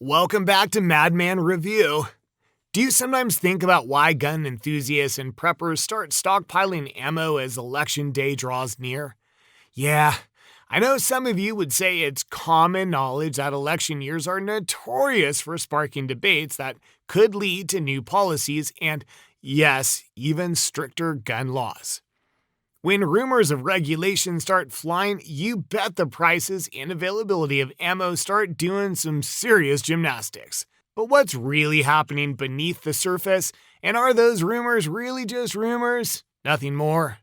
Welcome back to Madman Review. Do you sometimes think about why gun enthusiasts and preppers start stockpiling ammo as election day draws near? Yeah, I know some of you would say it's common knowledge that election years are notorious for sparking debates that could lead to new policies and, yes, even stricter gun laws. When rumors of regulation start flying, you bet the prices and availability of ammo start doing some serious gymnastics. But what's really happening beneath the surface? And are those rumors really just rumors? Nothing more.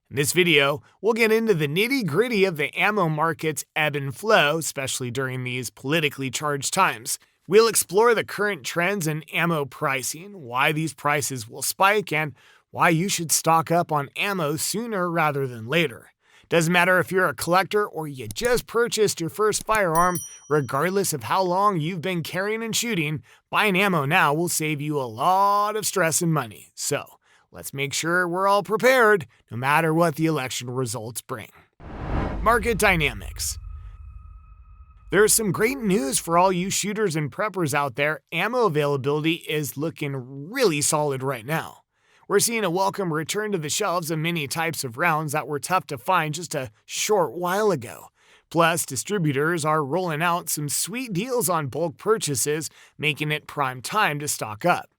In this video, we'll get into the nitty-gritty of the ammo market's ebb and flow, especially during these politically charged times. We'll explore the current trends in ammo pricing, why these prices will spike, and why you should stock up on ammo sooner rather than later. Doesn't matter if you're a collector or you just purchased your first firearm, regardless of how long you've been carrying and shooting, buying ammo now will save you a lot of stress and money. So, let's make sure we're all prepared, no matter what the election results bring. Market dynamics. There's some great news for all you shooters and preppers out there. Ammo availability is looking really solid right now. We're seeing a welcome return to the shelves of many types of rounds that were tough to find just a short while ago. Plus, distributors are rolling out some sweet deals on bulk purchases, making it prime time to stock up.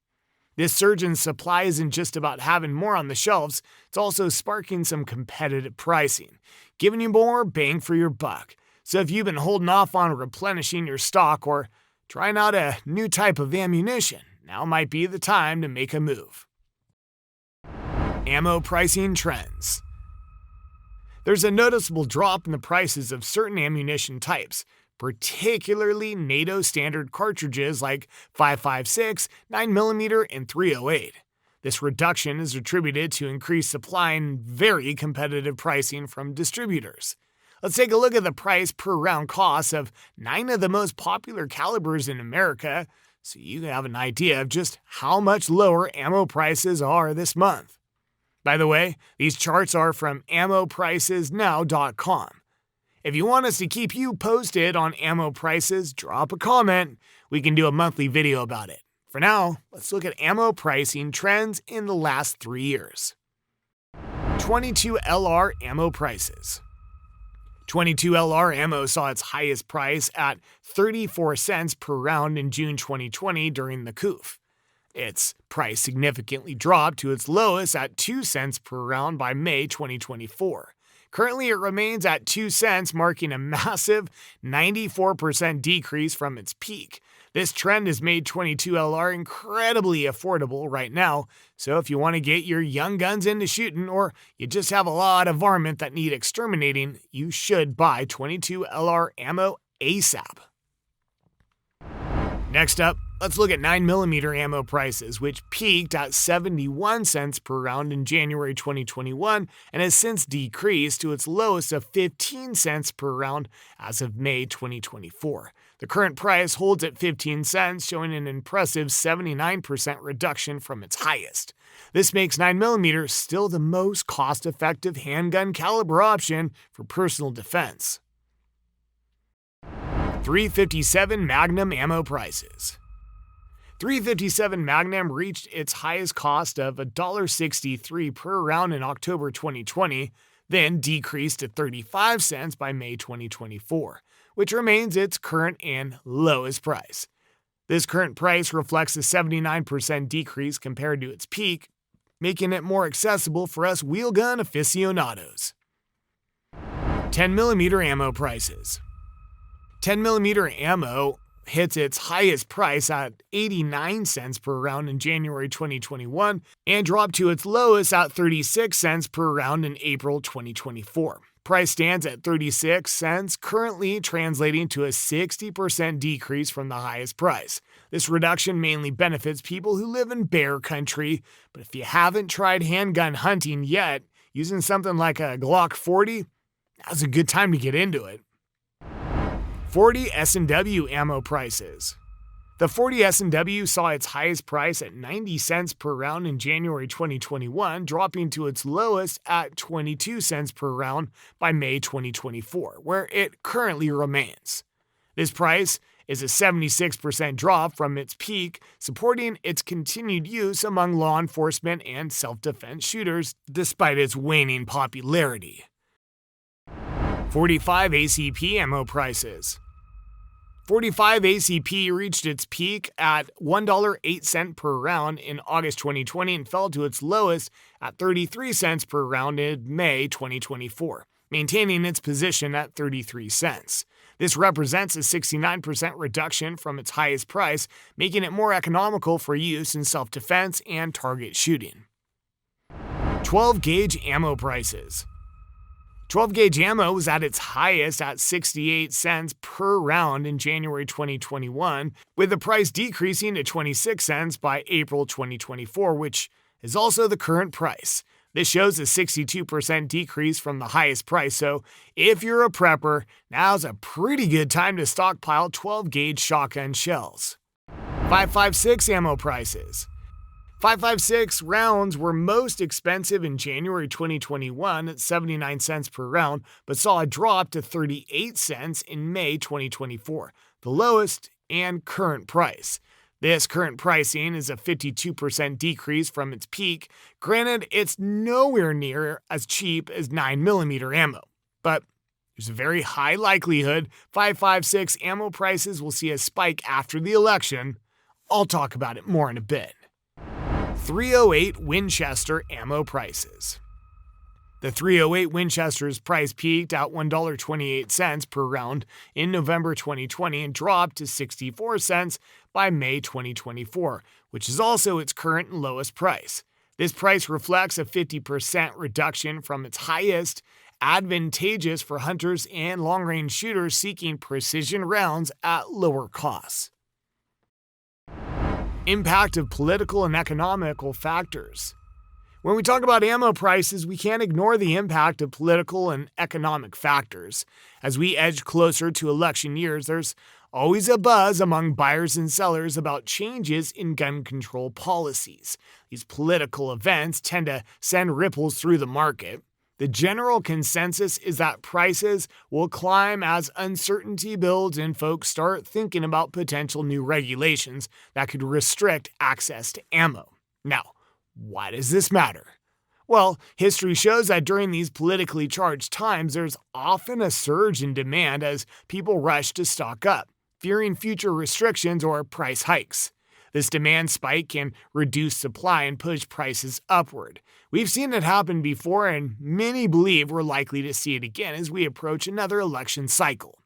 This surge in supply isn't just about having more on the shelves, it's also sparking some competitive pricing, giving you more bang for your buck. So if you've been holding off on replenishing your stock or trying out a new type of ammunition, now might be the time to make a move. Ammo pricing trends. There's a noticeable drop in the prices of certain ammunition types, particularly NATO standard cartridges like 5.56, 9mm, and .308. This reduction is attributed to increased supply and very competitive pricing from distributors. Let's take a look at the price per round costs of 9 of the most popular calibers in America, so you have an idea of just how much lower ammo prices are this month. By the way, these charts are from ammopricesnow.com. If you want us to keep you posted on ammo prices, drop a comment. We can do a monthly video about it. For now, let's look at ammo pricing trends in the last 3 years. 22 LR ammo prices. 22 LR ammo saw its highest price at 34 cents per round in June 2020 during the COOF. Its price significantly dropped to its lowest at 2 cents per round by May 2024. Currently, it remains at 2 cents, marking a massive 94% decrease from its peak. This trend has made 22 LR incredibly affordable right now, so if you want to get your young guns into shooting or you just have a lot of varmint that need exterminating, you should buy 22 LR ammo ASAP. Next up, let's look at 9mm ammo prices, which peaked at 71 cents per round in January 2021 and has since decreased to its lowest of 15 cents per round as of May 2024. The current price holds at 15 cents, showing an impressive 79% reduction from its highest. This makes 9mm still the most cost-effective handgun caliber option for personal defense. 357 Magnum ammo prices. 357 Magnum reached its highest cost of $1.63 per round in October 2020, then decreased to 35 cents by May 2024, which remains its current and lowest price. This current price reflects a 79% decrease compared to its peak, making it more accessible for us wheel gun aficionados. 10mm ammo prices. 10mm ammo hits its highest price at 89 cents per round in January 2021 and dropped to its lowest at 36 cents per round in April 2024. Price stands at 36 cents, currently translating to a 60% decrease from the highest price. This reduction mainly benefits people who live in bear country, but if you haven't tried handgun hunting yet, using something like a Glock 40, now's a good time to get into it. 40 S&W ammo prices. The 40 S&W saw its highest price at 90 cents per round in January 2021, dropping to its lowest at 22 cents per round by May 2024, where it currently remains. This price is a 76% drop from its peak, supporting its continued use among law enforcement and self-defense shooters despite its waning popularity. 45 ACP ammo prices. 45 ACP reached its peak at $1.08 per round in August 2020 and fell to its lowest at 33 cents per round in May 2024, maintaining its position at 33 cents. This represents a 69% reduction from its highest price, making it more economical for use in self-defense and target shooting. 12-gauge ammo prices. 12-gauge ammo was at its highest at 68 cents per round in January 2021, with the price decreasing to 26 cents by April 2024, which is also the current price. This shows a 62% decrease from the highest price, so if you're a prepper, now's a pretty good time to stockpile 12-gauge shotgun shells. 5.56 ammo prices. 5.56 rounds were most expensive in January 2021 at 79 cents per round, but saw a drop to 38 cents in May 2024, the lowest and current price. This current pricing is a 52% decrease from its peak. Granted, it's nowhere near as cheap as 9mm ammo, but there's a very high likelihood 5.56 ammo prices will see a spike after the election. I'll talk about it more in a bit. 308 Winchester ammo prices. The 308 Winchester's price peaked at $1.28 per round in November 2020 and dropped to 64 cents by May 2024, which is also its current and lowest price. This price reflects a 50% reduction from its highest, advantageous for hunters and long-range shooters seeking precision rounds at lower costs. Impact of political and economical factors. When we talk about ammo prices, we can't ignore the impact of political and economic factors. As we edge closer to election years, there's always a buzz among buyers and sellers about changes in gun control policies. These political events tend to send ripples through the market. The general consensus is that prices will climb as uncertainty builds and folks start thinking about potential new regulations that could restrict access to ammo. Now, why does this matter? Well, history shows that during these politically charged times, there's often a surge in demand as people rush to stock up, fearing future restrictions or price hikes. This demand spike can reduce supply and push prices upward. We've seen it happen before, and many believe we're likely to see it again as we approach another election cycle.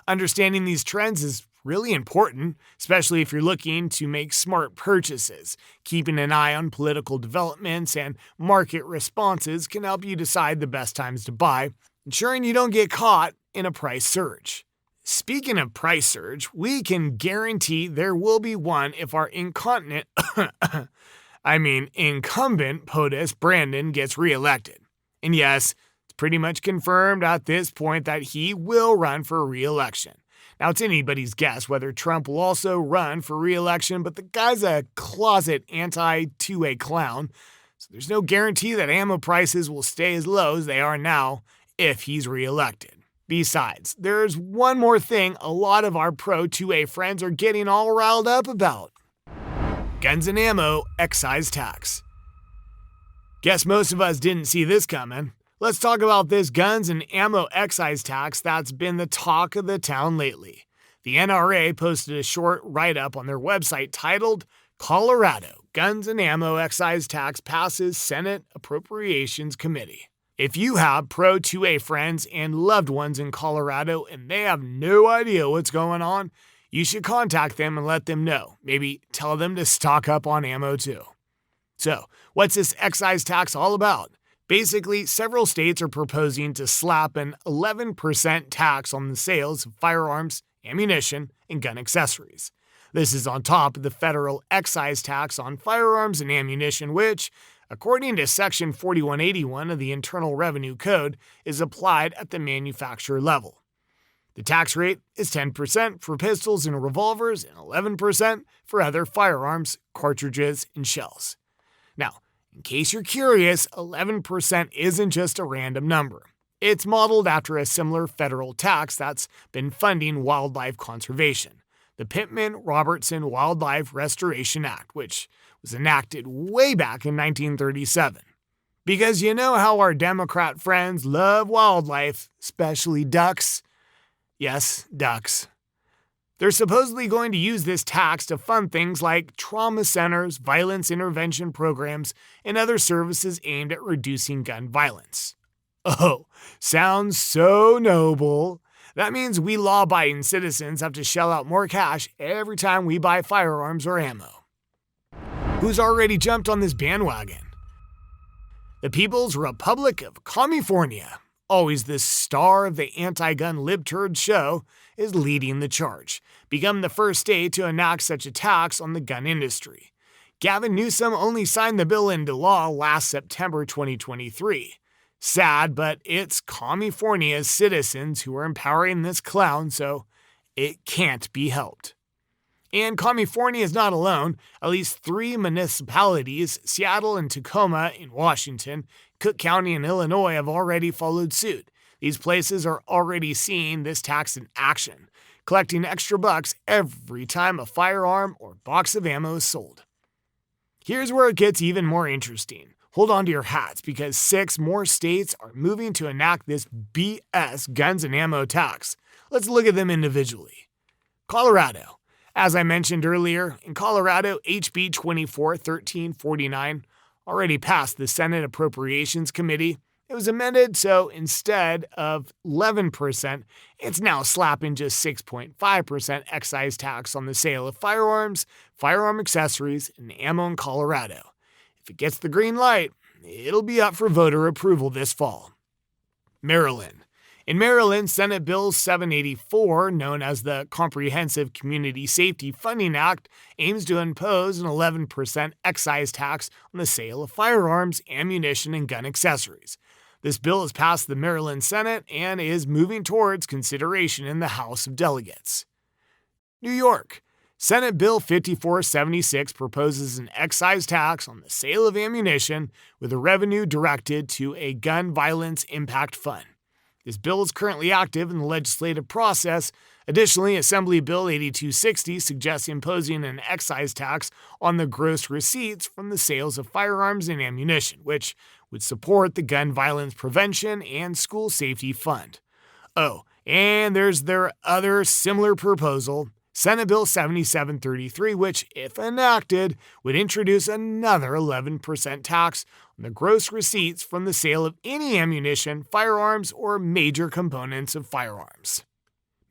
Understanding these trends is really important, especially if you're looking to make smart purchases. Keeping an eye on political developments and market responses can help you decide the best times to buy, ensuring you don't get caught in a price surge. Speaking of price surge, we can guarantee there will be one if our incumbent POTUS Brandon gets reelected. And yes, it's pretty much confirmed at this point that he will run for re-election. Now, it's anybody's guess whether Trump will also run for re-election, but the guy's a closet anti-2A clown, so there's no guarantee that ammo prices will stay as low as they are now if he's re-elected. Besides, there's one more thing a lot of our pro-2A friends are getting all riled up about. Guns and ammo excise tax. Guess most of us didn't see this coming. Let's talk about this guns and ammo excise tax that's been the talk of the town lately. The NRA posted a short write-up on their website titled, Colorado Guns and Ammo Excise Tax Passes Senate Appropriations Committee. If you have pro-2A friends and loved ones in Colorado and they have no idea what's going on, you should contact them and let them know. Maybe tell them to stock up on ammo too. So, what's this excise tax all about? Basically, several states are proposing to slap an 11% tax on the sales of firearms, ammunition, and gun accessories. This is on top of the federal excise tax on firearms and ammunition, which, according to Section 4181 of the Internal Revenue Code, is applied at the manufacturer level. The tax rate is 10% for pistols and revolvers and 11% for other firearms, cartridges, and shells. Now, in case you're curious, 11% isn't just a random number. It's modeled after a similar federal tax that's been funding wildlife conservation, the Pittman-Robertson Wildlife Restoration Act, which was enacted way back in 1937. Because you know how our Democrat friends love wildlife, especially ducks. Yes, ducks. They're supposedly going to use this tax to fund things like trauma centers, violence intervention programs, and other services aimed at reducing gun violence. Oh, sounds so noble. That means we law-abiding citizens have to shell out more cash every time we buy firearms or ammo. Who's already jumped on this bandwagon? The People's Republic of California, always the star of the anti-gun libturd show, is leading the charge, become the first state to enact such a tax on the gun industry. Gavin Newsom only signed the bill into law last September 2023. Sad, but it's California's citizens who are empowering this clown, so it can't be helped. And California is not alone. At least 3 municipalities, Seattle and Tacoma in Washington, Cook County in Illinois, have already followed suit. These places are already seeing this tax in action, collecting extra bucks every time a firearm or box of ammo is sold. Here's where it gets even more interesting. Hold on to your hats, because 6 more states are moving to enact this BS guns and ammo tax. Let's look at them individually. Colorado. As I mentioned earlier, in Colorado, HB 24-1349 already passed the Senate Appropriations Committee. It was amended, so instead of 11%, it's now slapping just 6.5% excise tax on the sale of firearms, firearm accessories, and ammo in Colorado. If it gets the green light, it'll be up for voter approval this fall. Maryland. In Maryland, Senate Bill 784, known as the Comprehensive Community Safety Funding Act, aims to impose an 11% excise tax on the sale of firearms, ammunition, and gun accessories. This bill has passed the Maryland Senate and is moving towards consideration in the House of Delegates. New York. Senate Bill 5476 proposes an excise tax on the sale of ammunition with the revenue directed to a gun violence impact fund. This bill is currently active in the legislative process. Additionally, Assembly Bill 8260 suggests imposing an excise tax on the gross receipts from the sales of firearms and ammunition, which would support the Gun Violence Prevention and School Safety Fund. Oh, and there's their other similar proposal, Senate Bill 7733, which, if enacted, would introduce another 11% tax on the gross receipts from the sale of any ammunition, firearms, or major components of firearms.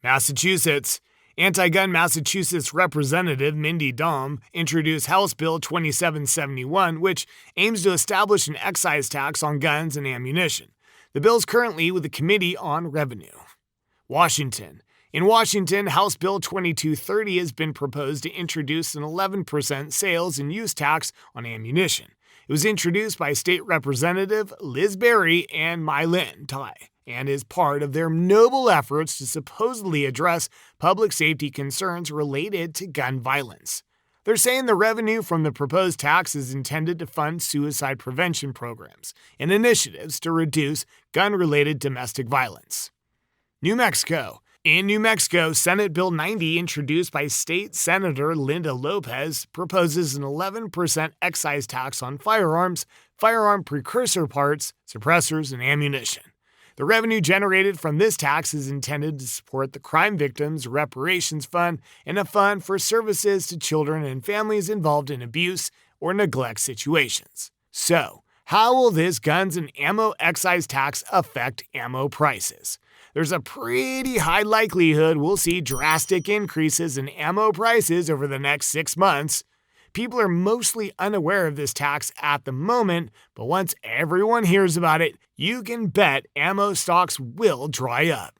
Massachusetts. Anti-gun Massachusetts Representative Mindy Dahm introduced House Bill 2771, which aims to establish an excise tax on guns and ammunition. The bill is currently with the Committee on Revenue. Washington. In Washington, House Bill 2230 has been proposed to introduce an 11% sales and use tax on ammunition. It was introduced by State Representative Liz Berry and My Lynn Tai, and is part of their noble efforts to supposedly address public safety concerns related to gun violence. They're saying the revenue from the proposed tax is intended to fund suicide prevention programs and initiatives to reduce gun-related domestic violence. New Mexico. In New Mexico, Senate Bill 90, introduced by State Senator Linda Lopez, proposes an 11% excise tax on firearms, firearm precursor parts, suppressors, and ammunition. The revenue generated from this tax is intended to support the Crime Victims Reparations Fund and a fund for services to children and families involved in abuse or neglect situations. So, how will this guns and ammo excise tax affect ammo prices? There's a pretty high likelihood we'll see drastic increases in ammo prices over the next 6 months. People are mostly unaware of this tax at the moment, but once everyone hears about it, you can bet ammo stocks will dry up.